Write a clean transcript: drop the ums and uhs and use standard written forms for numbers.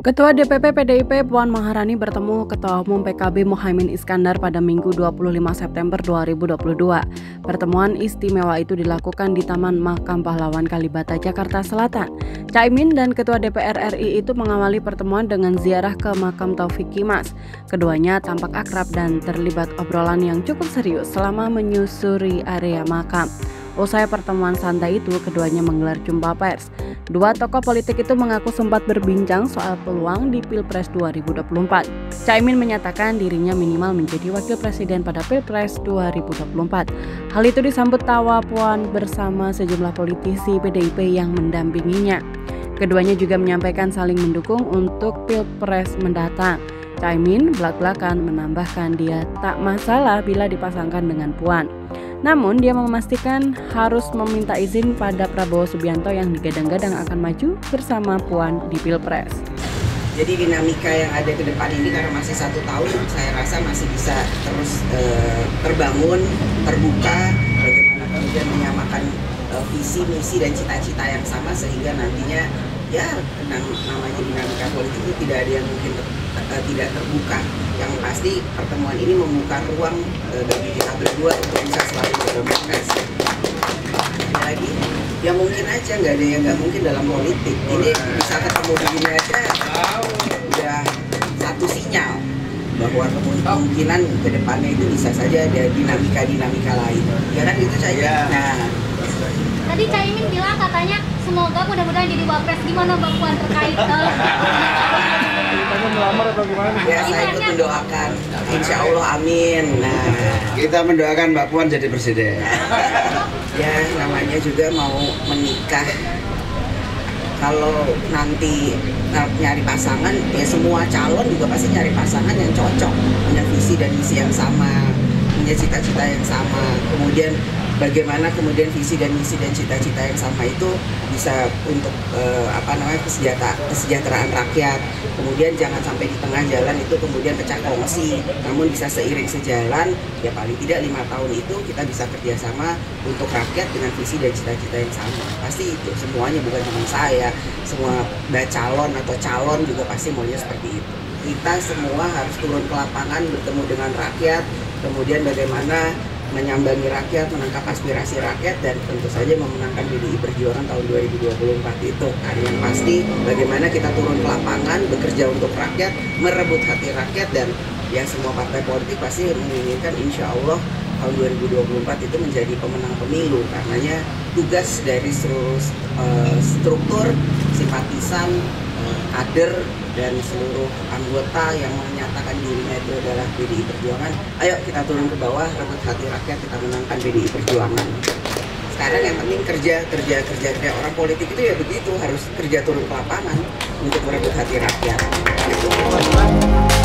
Ketua DPP PDIP Puan Maharani bertemu Ketua Umum PKB Muhaimin Iskandar pada Minggu 25 September 2022. Pertemuan istimewa itu dilakukan di Taman Makam Pahlawan Kalibata, Jakarta Selatan. Caimin dan Ketua DPR RI itu mengawali pertemuan dengan ziarah ke makam Taufik Kimas. Keduanya tampak akrab dan terlibat obrolan yang cukup serius selama menyusuri area makam. Usai pertemuan santai itu, keduanya menggelar jumpa pers. Dua tokoh politik itu mengaku sempat berbincang soal peluang di Pilpres 2024. Caimin menyatakan dirinya minimal menjadi wakil presiden pada Pilpres 2024. Hal itu disambut tawa Puan bersama sejumlah politisi PDIP yang mendampinginya. Keduanya juga menyampaikan saling mendukung untuk Pilpres mendatang. Caimin belak-belakan menambahkan dia tak masalah bila dipasangkan dengan Puan. Namun dia memastikan harus meminta izin pada Prabowo Subianto yang digadang-gadang akan maju bersama Puan di Pilpres. Jadi dinamika yang ada ke depan ini karena masih 1 tahun, saya rasa masih bisa terus terbangun, terbuka, bagaimana kemudian menyamakan visi, misi, dan cita-cita yang sama sehingga nantinya ya namanya dinamika politik itu tidak ada yang mungkin tidak terbuka. Yang pasti pertemuan ini membuka ruang bagi kita berdua untuk bisa selalu berkomunikasi. Lagi, ya mungkin aja nggak ada yang nggak mungkin dalam politik. Ini bisa ketemu begini aja, udah satu sinyal bahwa kemungkinan ke depannya itu bisa saja ada dinamika lain. Ya kan itu saja. Nah, tadi Caimin bilang katanya semoga mudah-mudahan jadi wapres. Gimana Mbak Puan terkait ya saya ikut mendoakan, insya Allah amin. Nah, kita mendoakan Mbak Puan jadi presiden. Ya namanya juga mau menikah, kalau nanti nyari pasangan ya semua calon juga pasti nyari pasangan yang cocok, punya visi dan misi yang sama, punya cita-cita yang sama. Kemudian bagaimana kemudian visi dan misi dan cita-cita yang sama itu bisa untuk kesejahteraan rakyat. Kemudian jangan sampai di tengah jalan itu kemudian pecah kongsi, namun bisa seiring sejalan. Ya paling tidak 5 tahun itu kita bisa kerjasama untuk rakyat dengan visi dan cita-cita yang sama. Pasti itu semuanya, bukan cuma saya, semua calon atau calon juga pasti maunya seperti itu. Kita semua harus turun ke lapangan, bertemu dengan rakyat, kemudian bagaimana menyambangi rakyat, menangkap aspirasi rakyat, dan tentu saja memenangkan PDI Perjuangan tahun 2024 itu. Nah, yang pasti bagaimana kita turun ke lapangan, bekerja untuk rakyat, merebut hati rakyat, dan ya semua partai politik pasti menginginkan insya Allah tahun 2024 itu menjadi pemenang pemilu. Karenanya tugas dari seluruh struktur, simpatisan, kader, dan seluruh anggota yang menyatakan dirinya itu adalah PDI Perjuangan, ayo kita turun ke bawah, rebut hati rakyat, kita menangkan PDI Perjuangan. Sekarang yang penting kerja. Orang politik itu ya begitu, harus kerja turun ke lapangan untuk merebut hati rakyat. Gitu.